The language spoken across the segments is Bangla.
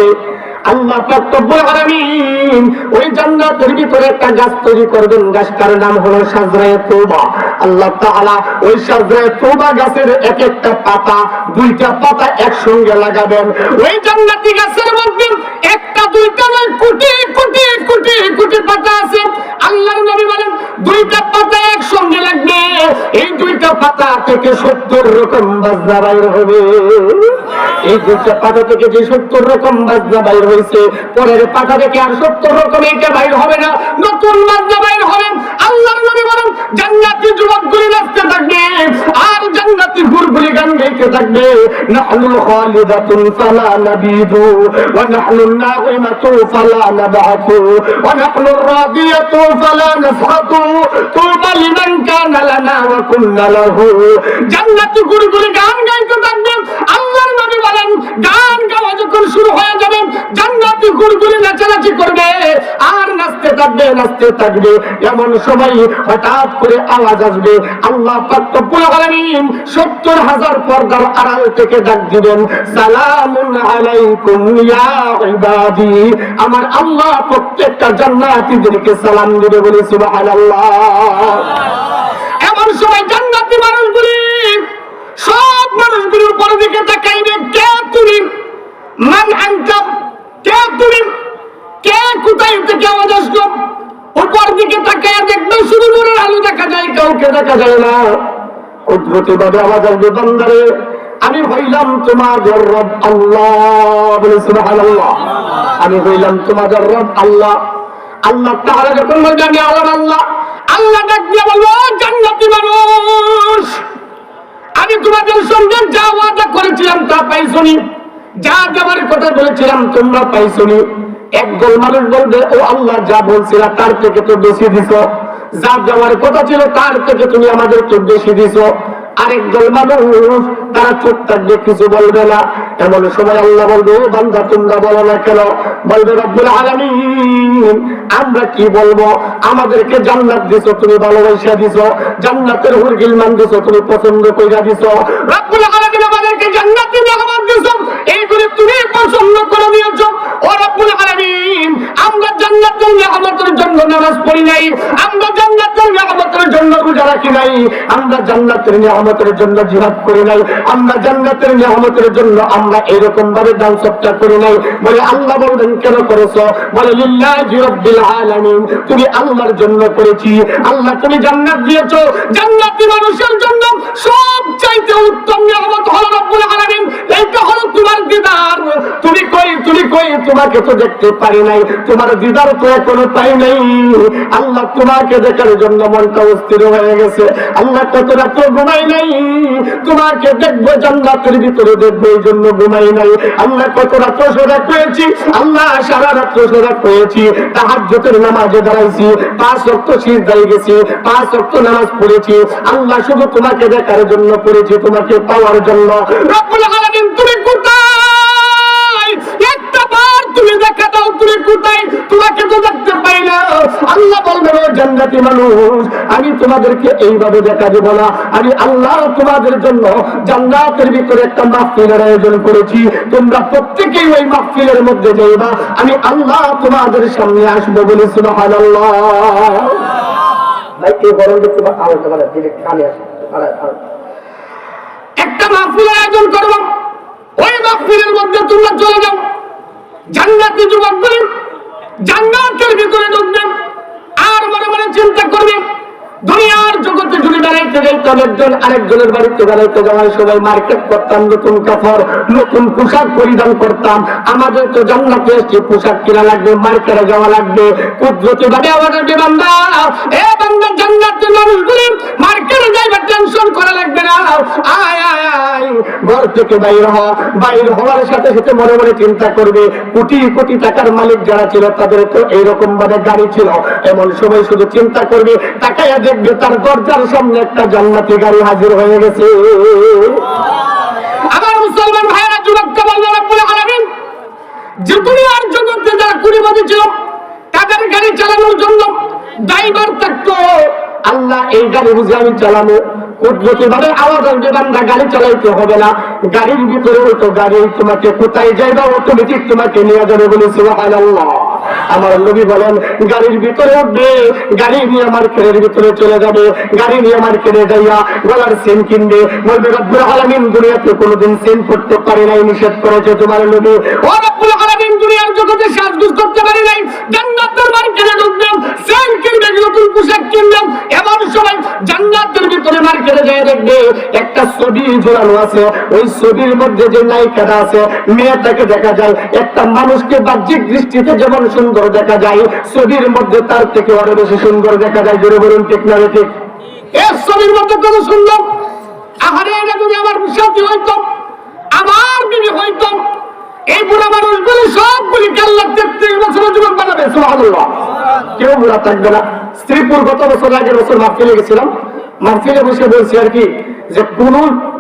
থেকে আল্লাহ পাক রব্বুল আলামিন ওই জান্নাতের ভিতরে একটা গাছ তৈরি করবেন, গাছটার নাম হলো শাজরায়ে তওবা। আল্লাহ তাআলা ওই শাজরায়ে তওবা গাছের এক একটা পাতা, দুইটা পাতা একসঙ্গে লাগাবেন। ওই জান্নাতি গাছের মধ্যে একটা দুইটা নয়, কোটি কোটি কোটি কোটি পাতা আছে। আল্লাহর নবী বলেন দুইটা পাতা একসঙ্গে লাগবে, এই দুইটা পাতা থেকে 70 রকম বাজনা বাইর হবে। এই দুইটা পাতা থেকে যে 70 রকম বাজনা বাইর হয়েছে, পরের পাতা থেকে আর 70 রকম এটা বাইর হবে না, নতুন বাজনা বাইর হবে। আল্লাহর নবী বলেন জান্নাতি যুবকগুলি নাচতে থাকবে আর জান্নাতি হুরগুলি গান গাইতে থাকবে। নাহনুল খালিদাতুন ফালা নাবিদু ওয়া নাহনুন নাগিমাতু ফালা নাবআতু ওয়া নাহনুর রাদিয়াতু ফালা নাসহাতু তুবা লিমান কানা লানা ওয়া কুননা লাহু। জান্নাতি হুরগুলি গান গাইতে থাকবে। আল্লাহর নবী বলেন গান গাওয়া যখন শুরু হয়ে যাবে, জান্নাতি হুরগুলি নাচানাচি করবে আর নাচতে থাকবে নাচতে থাকবে। এমন সময় হঠাৎ করে আওয়াজ আসবে, আল্লাহ পাক রব্বুল আলামিন 70,000 পর্দার আড়াল থেকে ডাক দিবেন, সালামুন আলাইকুম ইয়া ইবাদি। আমার আল্লাহ প্রত্যেকটা জান্নাতীদেরকে সালাম দিবে, বলে সুবহানাল্লাহ। এমন সময় জান্নাতি মানুষগুলি সব মানুষগুলোর উপর দিকে তাকাইবে, কে তুমি, মান আনতা, কে তুমি, কে কোথায় থেকে আওয়াজ আসলো। উপর দিকে তাকায় দেখবে শুধু নূরের আলো দেখা যায়, কাউকে দেখা যায় না। কুদরতি ভাবে আওয়াজ আসবে, বান্দারে আমি হইলাম তোমাদের রব আল্লাহ, বলে সুবহানাল্লাহ। আমি হইলাম তোমাদের রব আল্লাহ। আল্লাহ তাআলা যখন বলবে আমি আল্লাহ, আল্লাহ ডাক দিয়ে বলবো জান্নাতি মানুষ, আমি তোমাদের সঙ্গে যা ওয়াদা করেছিলাম তা পাইছনি, যা দেওয়ার কথা বলেছিলাম তোমরা পাইছনি। একদল মানুষ বলবে ও আল্লাহ, যা বলছিলা তার থেকে তো বেশি দিছ, যা দেওয়ার কথা ছিল তার থেকে তুমি আমাদেরকে বেশি দিছ। আরেকদল মানুষ তারা চুপ থাকবে, কিছু বলবে না। এমন সময় আল্লাহ বলবে ও বান্দা তোমরা বলো না কেন? বলবে রব্বুল আলামিন আমরা কি বলবো, আমাদেরকে জান্নাত দিছো, তুমি ভালোবাসা দিছো, জান্নাতের হুর গিলমান দিছো, তুমি পছন্দ কইরা দিছো। রব্বুল আলামিন আমাদেরকে জান্নাতি নিয়ামত দিছো, এইগুলো তুমি পছন্দ করে নিয়েছো। ও রব্বুল আলামিন আমরা জান্নাতের নিয়ামতের জন্য নামাজ পড়ি নাই, আমরা জান্নাতের নিয়ামতের জন্য রোজা রাখি নাই, আমরা জান্নাতের নিয়ামতের জন্য জিহাদ করি নাই, আমরা জান্নাতের নিয়ামতের জন্য আমরা এরকম ভাবে দান সৎকা করি নাই। বলে আল্লাহ বলবেন কেন করেছো? বলে লিল্লাহি রাব্বিল আলামিন, তুমি আল্লাহর জন্য করেছি। আল্লাহ তুমি জান্নাত দিয়েছো, জান্নাতি মানুষের জন্য সবচাইতে উত্তম নিয়ামত হলো রব্বুল আলামিন, এইটা হলো তোমার দিদার। তুমি কই তোমাকে তো দেখতে পারি নাই, তোমার দিদার তো এখনো পাই নাই। আল্লাহ তোমাকে দেখার জন্য মনটা অস্থির হয়ে গেছে। আল্লাহ কত রাত ঘুমাই নাই, তোমাকে দেখবো জান্নাতের ভিতরে দেখবো, এই জন্য ঘুমাই নাই। আল্লাহ কত রাত সোজা করেছি, আল্লাহ সারা রাত সোজা করেছি, তাহাজ্জুদের নামাজে দাঁড়াইছি, 5 ওয়াক্ত সিজদায় গেছি, 5 ওয়াক্ত নামাজ পড়েছি। আল্লাহ শুধু তোমাকে দেখার জন্য পড়েছি, তোমাকে পাওয়ার জন্য। রব্বুল আলামিন তুমি কোথায়? একটা বার তুমি দেখা দাও, তুমি কোথায়? তোমাকে তো দেখতে পাই না। আল্লাহ বলবেন ও জান্নাতি মানুষ, আমি তোমাদেরকে এইভাবে দেখা দেব না। আমি আল্লাহ তোমাদের জন্য জান্নাতের ভিতরে একটা মাহফিলের আয়োজন করেছি, তোমরা প্রত্যেকেই ওই মাহফিলের মধ্যে যাইবা, আমি আল্লাহ তোমাদের সামনে আসবো, বলে সুবহানাল্লাহ। ভাই এই বরং দেখতে আলাদা আলাদা ডিরেক্ট কানে আসে, একটা মাহফিলের আয়োজন করব, ওই মাহফিলের মধ্যে তোমরা চলে যাও। জান্নাতি যুবকগুলি জান্নাতের ভিতরে ঢুকবেন আর মনে মনে চিন্তা করবে, দুনিয়ার জগতে যদি বেড়াইতে যাইতাম, একজন আরেকজনের বাড়িতে বেড়াইতে যাওয়ার সময় মার্কেট করতাম, নতুন কাপড় নতুন পোশাক পরিধান করতাম। আমাদের তো জান্নাতে এসে পোশাক কিনা লাগবে, মার্কেটে যাওয়া লাগবে। কুদরতি ভাবে আমাদের বান্দা, এ বান্দা জান্নাতের মানুষগুলি মার্কেটে যাইবা, টেনশন করা লাগবে না। আয় আয় আয় ঘর থেকে বাইর হ, বাইর হওয়ার সাথে সাথে মনে মনে চিন্তা করবে, কোটি কোটি টাকার মালিক যারা ছিল তাদের তো এইরকম ভাবে গাড়ি ছিল। এমন সময় শুধু চিন্তা করবে, তাকাইয়া দেখবে তার দরজার সামনে একটা জান্নাতি গাড়ি হাজির হয়ে গেছে। আমার মুসলমান ভাইয়েরা, যুবককে বলবো রব্বুল আলামিন যে দুনিয়ার জগতে যারা কুড়িবাদী ছিল তাদের গাড়ি চালানোর জন্য ড্রাইভার থাকতো। আল্লাহ এই গাড়ি বুঝে আমি চালাবো, কুদরতি ভাবে আওয়াজ আসবে, বান্দা গাড়ি চালাইতে হবে না, গাড়ির ভিতরে তো গাড়ি তোমাকে কোথায় যাইবা অটোমেটিক তোমাকে নিয়ে যাবে বলে সুবহানাল্লাহ। আমার নবী বলেন গাড়ির ভিতরে উঠবে, গাড়ি নিয়ে মার্কেটের ভিতরে চলে যাবে, গাড়ি নিয়ে মার্কেটে যাইয়া গলার চেন কিনবে, বলবে রব্বুল আলামিন দুনিয়াতে কোনোদিন চেন করতে পারে নাই, নিষেধ করেছে তোমার নবী। ও রব্বুল আলামিন দুনিয়ার জগতে সাজগুজ করতে পারে নাই, জান্নাতের মার্কেটে ঢুকবে, চেন কিনবে, নতুন পোশাক কিনবে, এমন সময় জান্নাতের ভিতরে মার্কেটে যায় দেখবে একটা ছবি ঝোলানো আছে, ওই ছবির মধ্যে যে নায়িকাটা আছে মেয়েটাকে দেখা যায়, একটা মানুষকে বাহ্যিক দৃষ্টিতে যেমন সুন্দর দেখা যায়, ছবির মধ্যে তার থেকে আরো বেশি সুন্দর দেখা যায়। জোরে বলুন ঠিক না ঠিক? এই ছবির মধ্যে কত সুন্দর! আহারে এটা যদি আমার সাথী হইতো, আমার বিবি হইতো, এই বুড়া মানুষগুলি সবগুলি আল্লাহ 33 বছরের যুবক বানাবে। সুবহানাল্লাহ। কেউ বুড়া থাকবে না। শ্রীপুর গত বছর আগের বছর মাহফিলে গেছিলাম, মাহফিলে বসে বলছি আর কি যে কোন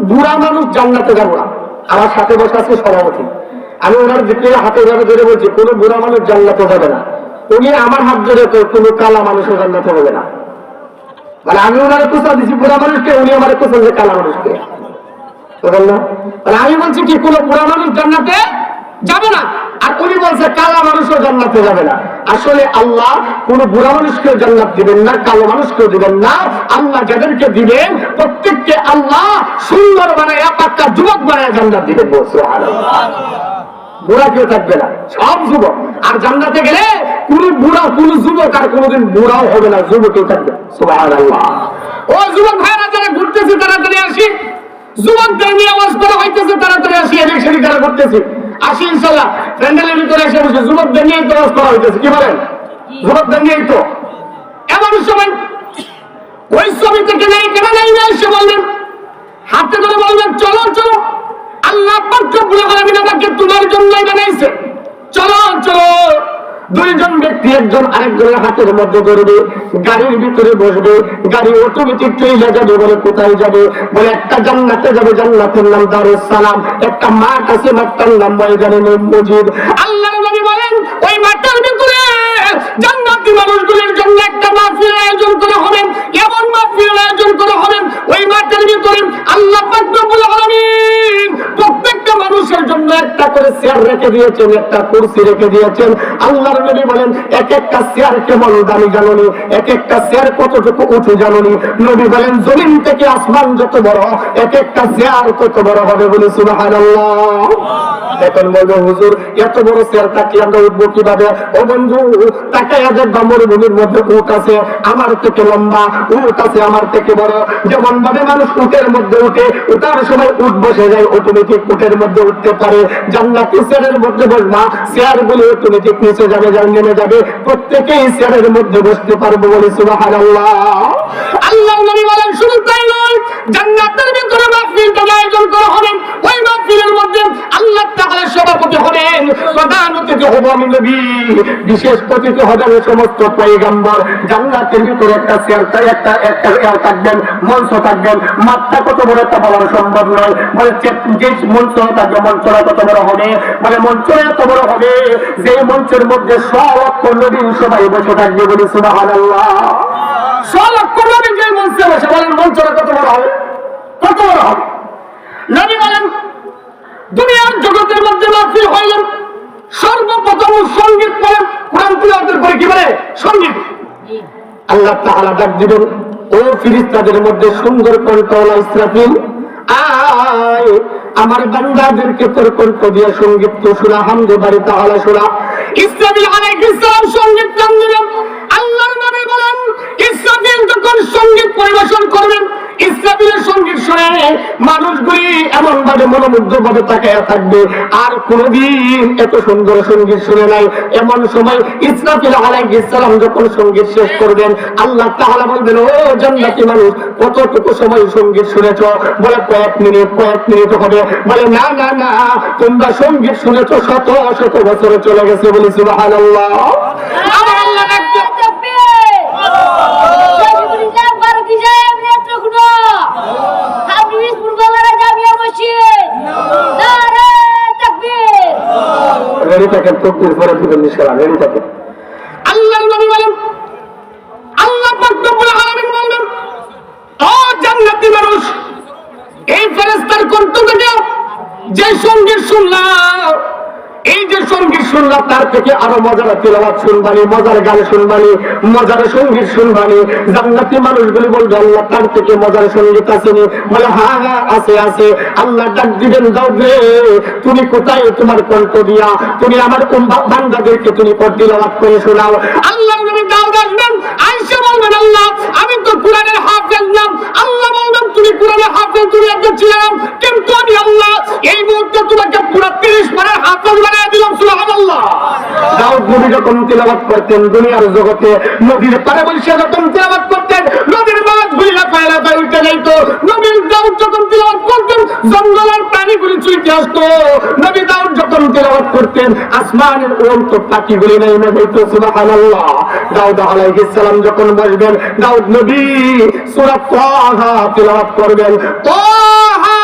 বুড়া মানুষ জান্নাতে যাবো না। আমার সাথে বসে আছে সভাপতি, আমি ওনার দিকে হাতে ধরে বলছি কোন বুড়া মানুষ জান্নাতে যাবে না। উনি আমার হাত ধরে কোন কালা মানুষও জান্নাতে হবে না। মানে আমি ওনার কোথা দিচ্ছি বুড়া মানুষকে, উনি আমার কোথা যে কালা মানুষকে। আমি বলছি কি কোন বুড়া মানুষ জান্নাতে যাবে না, আর উনি বলছে কালা মানুষও জান্নাতে যাবে না। আসলে আল্লাহ কোন বুড়া মানুষকেও জান্নাত দিবেন না, কালো মানুষকেও দিবেন না। আল্লাহ যাদেরকে দিবেন প্রত্যেককে আল্লাহ সুন্দর বানায় পাক্কা যুবক বানায় জান্নাত দিবেন। সুবহানাল্লাহ। বুড়া কেউ থাকবে না, সব যুবক। আর জান্নাতে গেলে কোন বুড়া কোন যুবক আর কোনদিন বুড়াও হবে না, যুবকই থাকবে। সুবহানাল্লাহ। ও যুবক ভাইরা যারা ঘুরতেছে তাড়াতাড়ি আসি, যুবকদের নিয়ে আওয়াজ করা হইতেছে তাড়াতাড়ি আসি, এদিক সেদিক যারা ঘুরতেছি আসি ইনশাল্লাহ। প্যান্ডেলের ভিতরে এসে বসে যুবকদের নিয়েই তো আওয়াজ করা হইতেছে, কি বলেন? যুবকদের নিয়েই তো। এমন সময় ওই ছবি থেকে নেই কেন নেই না এসে বললেন, হাতে ধরে বলবেন চলো চলো, আল্লাহ পাক রব্বুল আলামিন আমাকে তোমার জন্যই বানাইছে, চলো চলো। দুইজন ব্যক্তি একজন আরেকজনের হাতের মধ্যে ধরবে, গাড়ির ভিতরে বসবে, গাড়ি অটোমেটিক চলে যাবে। বলে কোথায় যাবে? বলে একটা জান্নাতে যাবে, জান্নাতের নাম দারুস সালাম। একটা মাঠ আছে, মাঠটার নাম ময়দানে মসজিদ। আল্লাহর নবী বলেন ওই মাঠের ভিতরে জান্নাতি মানুষগুলোর জন্য একটা মাহফিল আয়োজন করা হবে, এমন মাহফিল আয়োজন করা হবে ওই মাঠের ভিতরে আল্লাহ পাক রব্বুল আলামিন প্রত্যেকটা মানুষের জন্য একটা করে চেয়ার রেখে দিয়েছেন, একটা কুরসি রেখে দিয়েছেন। আল্লাহর নবী বলেন এক একটা চেয়ার কেমন দামি জানুনি, এক একটা চেয়ার কতটুকু উঁচু জানুনি। নবী বলেন জমিন থেকে আসমান যত বড়, এক একটা চেয়ার তত বড় হবে। বলে সুবহানাল্লাহ। এখন বলবো হুজুর এত বড় চেয়ার থাকলে আমরা উঠবো কিভাবে? ও বন্ধু তাকায়া দেখবা মরুভূমির মধ্যে উট আছে আমার থেকে লম্বা, উট আছে আমার থেকে বড়। যেমন ভাবে মানুষ উটের মধ্যে উঠে, উঠার সময় উট বসে যায়, অটোমেটিক উটের মধ্যে উঠতে পারে। জান্নাতি চেয়ারের মধ্যে বসবা, চেয়ার গুলো অটোমেটিক নিচে যাবে, নেমে যাবে, প্রত্যেকেই চেয়ারের মধ্যে বসতে পারবো। বলে সুবহানাল্লাহ। আল্লাহ নবী বলেন শুধু তাই নয়, জান্নাতের ভিতরে মাহফিলটা আয়োজন করা হবে, ওই মাহফিলের মধ্যে আল্লাহ তাআলা সভাপতি হবেন, প্রধান অতিথি হবে আমি নবী, বিশেষ অতিথি হবেন সমস্ত পয়গম্বর। জান্নাতের ভিতরে একটা চেয়ার থাকবেন, মঞ্চ থাকবেন, মাঠটা কত বড় একটা বলার সম্ভব নয়। বলে যে মঞ্চ থাকবে, মঞ্চটা কত বড় হবে? বলে মঞ্চ এত বড় হবে যে মঞ্চের মধ্যে 100 লক্ষ নবী সবাই বসে থাকবে। বলে সুবহানাল্লাহ। 100 লক্ষ নবী যে মঞ্চে বসে, বলেন মঞ্চটা কত বড় হবে? কত বড় হবে? নবী বলেন দুনিয়ার জগতের মধ্যে মাহফিল হইলেন সর্বপ্রথম সঙ্গীত বলেন, কোরআন তিলাওয়াতের পরে কি বলে? সঙ্গীত। আল্লাহ তাআলা ডাক দিবেন ও ফেরেশতাদের মধ্যে সুন্দর কণ্ঠওয়ালা ইসরাফিল, আয় আমার বান্দাদেরকে তোর কণ্ঠ দিয়ে সঙ্গীত তো শোনা, হামদে বাড়ি তাআলা শোনা। ইসরাফিল আলাইহিস সালাম সঙ্গীত গান দিবেন। আল্লাহর নবী বলেন ইসরাফিল যখন সঙ্গীত পরিবেশন করবেন, ইসরাফিলের সঙ্গীত শুনে মানুষগুলি এমন ভাবে মনোমুগ্ধ ভাবে তাকায়া থাকবে, আর কোনদিন এত সুন্দর সঙ্গীত শুনে নাই। এমন সময় ইসরাফিল আলাইহিস সালাম যখন সঙ্গীত শেষ করবেন, আল্লাহ তাআলা বলবেন ও জান্নাতি মানুষ কতটুকু সময় সঙ্গীত শুনেছো? বলে কয়েক মিনিট হবে। বলে না না না, তোমরা সঙ্গীত শুনেছো শত শত বছরে চলে গেছে। বলি সুবহানাল্লাহ। আমার আল্লাহ ডাকতে রেডি থাকেন, তকবীর পরে দিবেন ইনশাআল্লাহ। রেডি থাকেন। আল্লাহর নবী বলেন, আল্লাহ পাক রব্বুল আলামিন বলেন ও জান্নাত জান্নাতি মানুষ এই ফেরেশতার কণ্ঠ থেকে যে সঙ্গীত শুনলাম, এই যে সঙ্গীত শুনলাম তার থেকে আরো মজার তিলাওয়াত শুনবানি, মজার গান শুনবানি, মজার সঙ্গীত শুনবানি। জান্নাতি মানুষগুলি বলবে আল্লাহ তার থেকে মজার সঙ্গীত আসেনি? বলে হ্যাঁ হ্যাঁ আছে আছে। আল্লাহ ডাক দিবেন দাউদ রে তুমি কোথায়? তোমার কণ্ঠ দিয়া তুমি আমার বান্দাদেরকে তুমি তিলাওয়াত করে শোনাও। আল্লাহ নবী দাউদ আসবেন, আয়েশা বলবেন আল্লাহ আমি তো কোরআনের হাফেজ নাম। আল্লাহ বলবেন তুমি কোরআনের হাফেজ তুমি একজন ছিলাম, কিন্তু আমি আল্লাহ এই মুহূর্তে তোমাকে পুরো 30 পারার হাফেজ বানিয়ে দিলাম। সুবহানাল্লাহ। দাউদ নবী যখন তিলাওয়াত করতেন দুনিয়ার জগতে নদীর পারে বসে যখন তিলাওয়াত করতেন নদীর মাছ গুলিয়া পায়রা পায় উঠে যাইত। নবী দাউদ যখন তিলাওয়াত করতেন জঙ্গলের প্রাণীগুলি ছুটে আসতো। নবী দাউদ যখন তিলাওয়াত করতেন আসমানের উড়ন্ত পাখিগুলি নেমে যাইত। সুবহানাল্লাহ। দাউদ আলাইহিস সালাম যখন বসবেন দাউদ নবী সূরা তাহা তিলাওয়াত করবেন। তাহা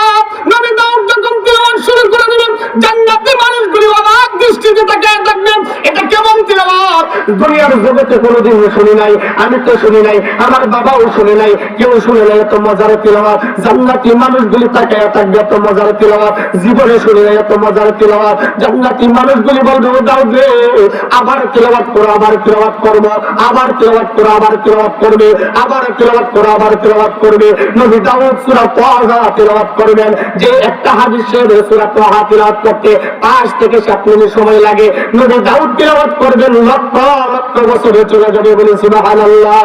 নবী দাউদ যখন তিলাওয়াত শুরু করে দিবেন জান্নাতের মানুষগুলি অবাক দৃষ্টিতে তাকিয়ে থাকবেন। এটা কেমন তিলাওয়াত? দুনিয়ার জগতে কোনোদিন শুনি নাই, আমি তো শুনি নাই, আমার বাবাও শুনে নাই, কেউ শুনে নাই এত মজার তিলাওয়াত। জান্নাতি মানুষগুলি তাকিয়ে থাকবে এত মজার তিলাওয়াত জীবনে শুনি নাই এত মজার তিলাওয়াত। জান্নাতি মানুষগুলি বলবে দাউদ রে আবার তিলাওয়াত করো, আবার তিলাওয়াত করব, আবার তিলাওয়াত করো, আবার তিলাওয়াত করবে, আবার তিলাওয়াত করো, আবার তিলাওয়াত করবে। নবী দাউদ সূরা তাহা তিলাওয়াত করবেন। যে একটা হাদিসের সূরা তাহা তিলাওয়াত করতে 5 থেকে 7 মিনিট সময় লাগে, নবী দাউদ তিলাওয়াত করবেন লক্ষ লক্ষ বছরে চলে যাবে। বলে সুবহানাল্লাহ।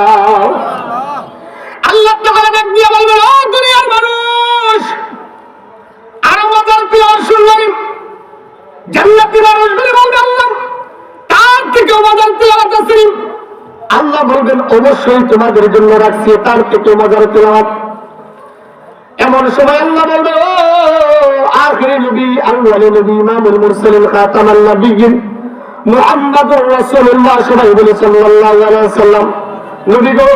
আল্লাহ তাআলা ডাক দিয়ে বলবেন ও দুনিয়ার মানুষ আর মজার তিলাওয়াত শুনলেন। জান্নাতি মানুষগুলি বলবে আল্লাহ তার থেকে মজার তিলাওয়াত আছে। আল্লাহ বলবেন অবশ্যই তোমাদের জন্য রাখছি তার থেকে মজার তিলাওয়াত। এমন সময় আল্লাহ বলবেন ও আখিরি নবী আউয়ালি নবী ইমামুল মুরসালিন খাতামান নবিয়্যিন মুহাম্মাদুর রাসূলুল্লাহ সবাই বলে সাল্লাল্লাহু আলাইহি ওয়াসাল্লাম নবী গো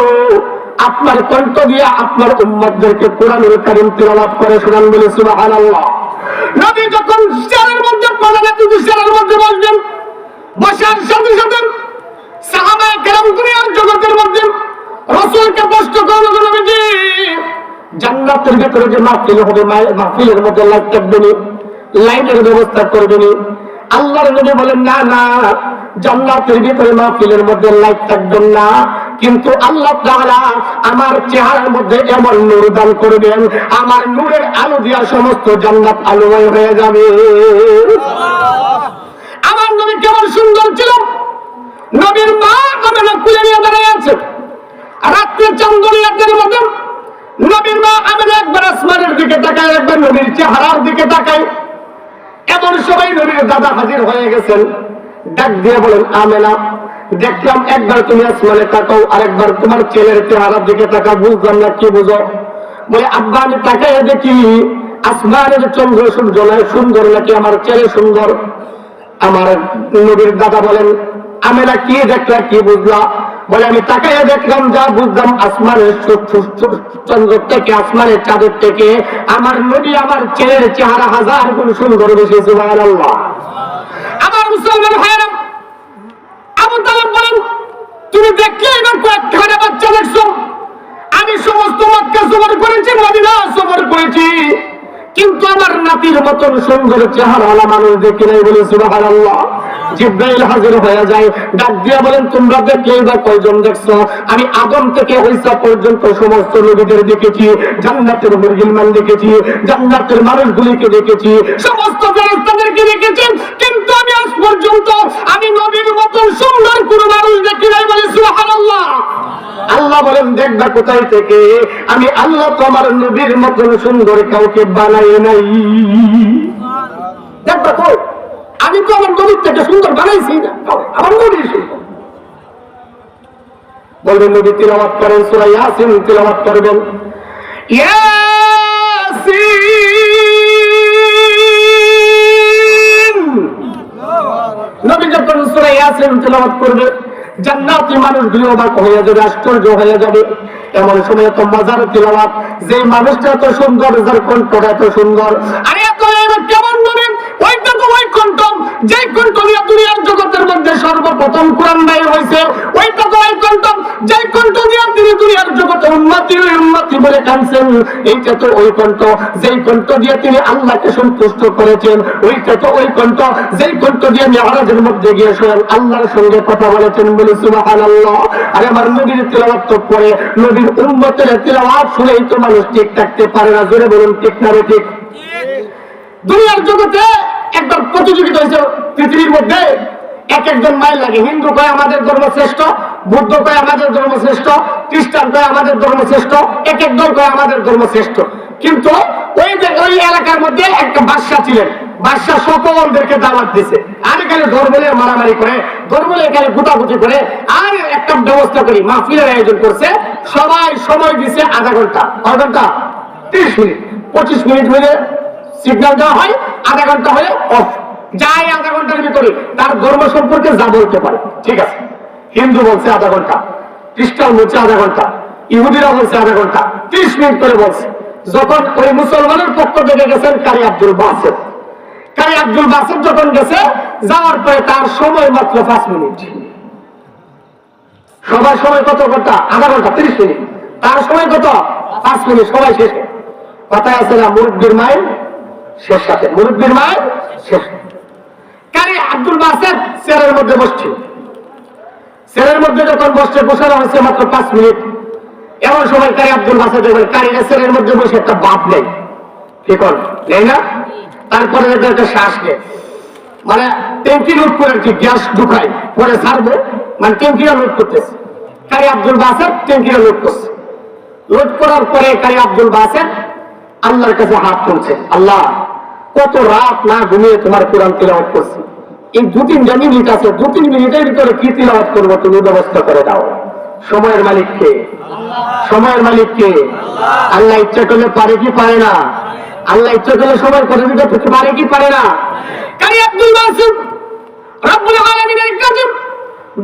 আপনার কণ্ঠ দিয়ে আপনার উম্মতদেরকে কোরআনুল কারীম তিলাওয়াত করে শোনান। বলে সুবহানাল্লাহ। নবী যখন চেয়ারের মধ্যে চেয়ারের মধ্যে বসবেন, বসার সাথে সাথে সাহাবায়ে কেরাম দুনিয়ার জগতের মধ্যে রাসূলকে প্রশ্ন করলেন নবীজি জান্নাতের ভিতরে যে মাহফিল হবে মাহফিলের মধ্যে লাইট থাকবে না, লাইটের ব্যবস্থা করবে না? আল্লাহর নবী বলেন না না জান্নাতের ভিতরে মাহফিলের মধ্যে লাইট থাকবে না, কিন্তু আল্লাহ তাআলা আমার চেহারার মধ্যে এমন নূর দান করবেন আমার নূরের আলো দিয়া সমস্ত জান্নাত আলোময় হয়ে যাবে। আমার নবী কেমন সুন্দর ছিল! নবীর মা আমেনা কুলে নিয়ে দাঁড়িয়ে আছে রাত্রে চাঁদনিয়াতের মতো। নবীর মা আমেনা একবার আসমানের দিকে তাকায়, একবার নবীর চেহারার দিকে তাকায়। এমন সবাই নবীর দাদা হাজির হয়ে গেছেন। ডাক দিয়ে বলেন আমেনা দেখলাম একবার তুমি আসমানে তাকাও আর একবার তোমার ছেলের চেহারার দিকে তাকাও, বুঝলাম না কি বুঝো? বলে আব্বা আমি তাকায় দেখি আসমানের চন্দ্র সূর্য সুন্দর নাকি আমার ছেলে সুন্দর। আমার নবীর দাদা বলেন আমেনা কি দেখলা কি বুঝলা? বলে আমি তাকায় দেখলাম যা বুঝলাম আসমানের চন্দ্র থেকে আসমানের চাঁদের থেকে আমার নবী আমার ছেলের চেহারা 1000 গুণ সুন্দর বেশি। সুবহানাল্লাহ। আমার মুসলমান ভাইরা আবু তালেব বলেন তুমি দেখলে এবার কয়েকখানা বাচ্চা দেখছো? আমি সমস্ত মক্কা সফর করেছি, মদিনা সফর করেছি, কিন্তু আমার নাতির মতন সুন্দর চেহারাওয়ালা মানুষ দেখি নাই। বলে সুবহানাল্লাহ। জিবরাইল হাজির হয়ে যায়, ডাক দিয়ে বলেন তোমরা দেখলে বা কয়জন দেখছো? আমি আদম থেকে ঈসা পর্যন্ত সমস্ত নবীদের দেখেছি, জান্নাতের মুরগিলমান দেখেছি, জান্নাতের মানুষগুলিকে দেখেছি, সমস্ত ফেরেশতাদেরকে দেখেছি, কিন্তু আমি আজ পর্যন্ত আমি নবীর মতন সুন্দর কোন মানুষ দেখি নাই। বলে সুবহানাল্লাহ। আল্লাহ বলেন দেখবা কোথায় থেকে? আমি আল্লাহ তোমার নবীর মতন সুন্দর কাউকে বানাই নাই। দেখবা তো আমি তো আমার নবীর থেকে সুন্দর বানাইছি না, আমার নবী সুন্দর। বলবেন নবী তিলাওয়াত করেন সূরা ইয়াসিন তিলাওয়াত করবেন। ইয়াসিন নবী যখন সূরা ইয়াসিন তিলাওয়াত করবে জান্নাতি মানুষগুলো অবাক হয়ে যাবে, আশ্চর্য হয়ে যাবে। এমন সময় এত মজার তিলাওয়াত, যে মানুষটা এত সুন্দর, যার কণ্ঠটা এত সুন্দর, আরে এত কেমন নবী? ওইটা তো ওই কণ্ঠ যে কণ্ঠ দিয়ে দুনিয়ার জগতের মধ্যে সর্বপ্রথম কোরআন বাইর হয়েছে, ওইটা তো ওই কণ্ঠ যে কণ্ঠ দিয়ে তিনি দুনিয়ার জগতে উম্মতি বলে কাঁদছেন। এইটা তো ওই কণ্ঠ যেই কণ্ঠ দিয়ে তিনি আল্লাহকে সন্তুষ্ট করেছেন, ওইটা তো ওই কণ্ঠ যেই কণ্ঠ দিয়ে মেরাজের মধ্যে গিয়ে শোনেন আল্লাহর সঙ্গে কথা বলেছেন। বলে সুবহানাল্লাহ। আর আমার নবীর তিলাওয়াত তো পড়ে, নবীর উম্মতের তিলাওয়াত শুনেই তো মানুষ ঠিক থাকতে পারে না। জোরে বলুন ঠিক না ঠিক? দুনিয়ার জগতে একবার প্রতিযোগিতা হয়েছে পৃথিবীর মধ্যে, এক একজন মাইল লাগে। হিন্দু কয় আমাদের ধর্ম শ্রেষ্ঠ, বৌদ্ধ কয় আমাদের ধর্ম শ্রেষ্ঠ, খ্রিস্টান কয় আমাদের ধর্ম শ্রেষ্ঠ, এক এক দল কয় আমাদের ধর্ম শ্রেষ্ঠ। কিন্তু ওই এলাকার মধ্যে একটা বাদশা ছিলেন, বাদশা সকলদেরকে দাওয়াত দিছে। আর এখানে ধর্মলে মারামারি করে, ধর্মলে এখানে গুটাগুটি করে, আর একটা ব্যবস্থা করি মাহফিলের আয়োজন করছে। সবাই সময় দিছে আধা ঘন্টা, কয় ঘন্টা? 30 মিনিট। 25 মিনিট হলে সিগন্যাল দেওয়া হয়, আধা ঘন্টা হলে অফ। যাই আধা ঘন্টার ভিতরে তার ধর্ম সম্পর্কে যা বলতে পারে, ঠিক আছে। হিন্দু বলছে আধা ঘন্টা, খ্রিস্টান বলছে আধা ঘন্টা, ইহুদিরা বলছে আধা ঘন্টা, 30 মিনিট করে বলছে। যখন ওই মুসলমানের পক্ষ থেকে গেছেন কারি আব্দুল বাসেত, কারি আব্দুল বাসেত যখন গেছে, যাওয়ার পরে তার সময় মাত্র 5 মিনিট। সবার সময় কত ঘন্টা? আধা ঘন্টা 30 মিনিট। তার সময় কত? 5 মিনিট। সবাই শেষে। কথায় আছে না, মুরব্বির মাইল শেষ সাথে, মুরব্বির মাইল শেষ। কারি আব্দুল বাসেত চেয়ারের মধ্যে বসছে। চেয়ারের মধ্যে যখন বসছে, বসানো হয়েছে মাত্র 5 মিনিট। এমন সময় কারি আব্দুল বাসেত কারিগর চেয়ারের মধ্যে বসে একটা বাপ নেই, ঠিক নেই না? তারপরে একটা শ্বাস নেই, মানে ট্যাঙ্কি লোড করে আর কি, গ্যাস ঢুকাই পরে ছাড়বো, মানে ট্যাঙ্কিটা লোড করতেছে। কারি আব্দুল বাসেত ট্যাঙ্কিটা লোড করছে। লোড করার পরে কারি আব্দুল বাসেত আল্লাহর কাছে হাত তুলছে, আল্লাহ কত রাত না ঘুমিয়ে তোমার কোরআন তিলাওয়াত করছি, এই 2-3 মিনিট আছে, 2-3 মিনিটের ভিতরে কি তিলাওয়াত করবো, তুমি ব্যবস্থা করে দাও। সময়ের মালিক কে? সময়ের মালিক কে? আল্লাহ ইচ্ছা করলে পারে কি পারে না? আল্লাহ ইচ্ছা করলে সময় করে দিতে পারে কি পারে না? কারি আব্দুল বাসেত রব্বুল আলামিনের কাছে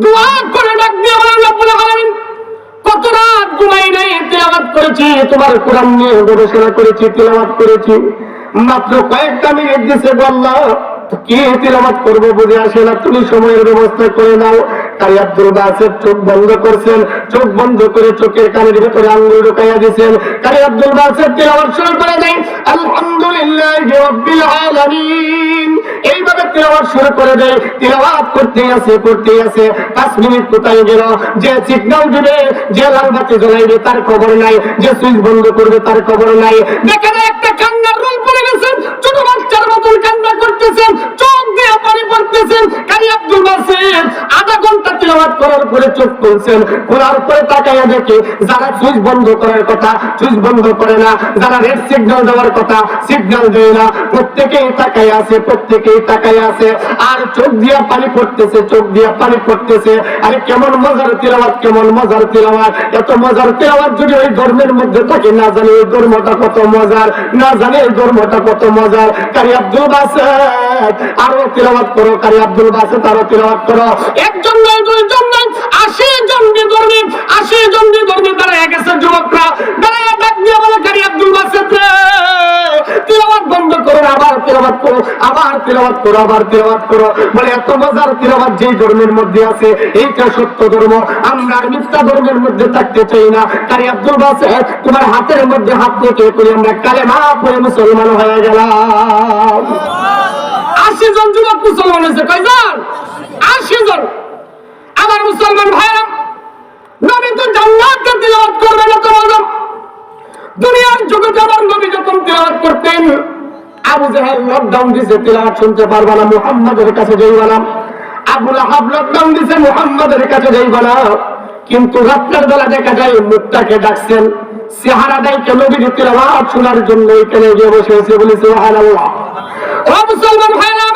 দোয়া করে ডাক দিয়ে বলেন, রব্বুল আলামিন কত রাত ঘুমাই নাই, তিলাওয়াত করেছি, তোমার কোরআন নিয়ে গবেষণা করেছি, তিলাওয়াত করেছি, মাত্র কয়েকটা মিনিট দিছে। আল্লাহ কি তিলাওয়াত করবো বুঝে আসে না, তুমি সময়ের ব্যবস্থা করে দাও। কারি আব্দুল বাসেত চোখ বন্ধ করছেন, চোখ বন্ধ করে চোখের কানের ভিতরে আঙ্গুল ঢুকাইয়া দিয়েছেন। কারি আব্দুল বাসেত তিলাওয়াত শুরু করে দেয়, আলহামদুলিল্লাহি রাব্বিল আলামিন। এইভাবে তিলাওয়াত শুরু করে দেয়, তিলাওয়াত করতেই আছে, করতেই আছে। 5 মিনিট কোথায় গেল? যে সিগন্যাল দিবে, যে লাল বাতি জ্বলাইবে তার খবর নাই, যে সুইচ বন্ধ করবে তার খবর নাই। দেখা যায় একটা কান্নার রোল পড়ে গেছেন, ছোট বাচ্চার মতন কান্না করতেছেন, চোখ দিয়ে পানি পড়তেছেন। কারি আব্দুল বাসেত আধা ঘন্টা তিলাওয়াত করার পরে চোখ খুলছেন, খোলার পরে তাকাইয়া দেখে যারা সুইচ বন্ধ করার কথা সুইচ বন্ধ করে না, যারা রেড সিগন্যাল দেওয়ার কথা সিগন্যাল দেয় না, প্রত্যেকেই তাকাই আছে, প্রত্যেকেই তাকাই আছে। আর চোখ দিয়া পানি পড়তেছে, চোখ দিয়া পানি পড়তেছে। আরে কেমন মজার তিলাওয়াত, কেমন মজার তিলাওয়াত! এত মজার তিলাওয়াত যদি ওই ধর্মের মধ্যে থাকে, না জানি এই ধর্মটা কত মজার, না জানি এই ধর্মটা কত মজার। কারি আব্দুল বাসেত আরো তিলাওয়াত করো, কারি আব্দুল বাসেত আরো তিলাওয়াত করো। একজন নয়, 2 জন নয়, 80 জন বিধর্মী, 80 জন বিধর্মী দাঁড়ায় গেছে, যুবকরা দাঁড়ায় ডাক দিয়ে বলে, কারি আব্দুল বাসেত রে তিলাওয়াত বন্ধ করো, আবার তিলাওয়াত করো, আবার তিলাওয়াত করো, আবার তিলাওয়াত করো। বলে এত মজার তিলাওয়াত যেই ধর্মের মধ্যে আছে, এইটা সত্য ধর্ম, আমরা আর মিথ্যা ধর্মের মধ্যে থাকতে চাই না। কারি আব্দুল বাসেত তোমার হাতের মধ্যে হাত রেখে করে আমরা কালেমা পড়ে মুসলমান হয়ে গেলাম। 80 জন যুবক মুসলমান হয়েছে। কয়জন? 80 জন। আমার মুসলমান ভাইরা, নবী তো জান্নাতে তিলাওয়াত করবে না, তো বললাম দুনিয়ার জগতে আমার নবী যখন তিলাওয়াত করতেন, আবু জাহেল লকডাউন দিয়েছে, তিলাওয়াত শুনতে পারবা না, মুহাম্মাদের কাছে যাইবা না। আবু লাহাব লকডাউন দিয়েছে, মুহাম্মাদের কাছে যাইবা না। কিন্তু রাত্রের বেলা দেখা যায় মুখটাকে ডাকছেন, চেহারা ডাইকে নবীর তিলাওয়াত শোনার জন্য এখানে গিয়ে বসে আছে। বলি সুবহানাল্লাহ। ও মুসলমান ভাইরা,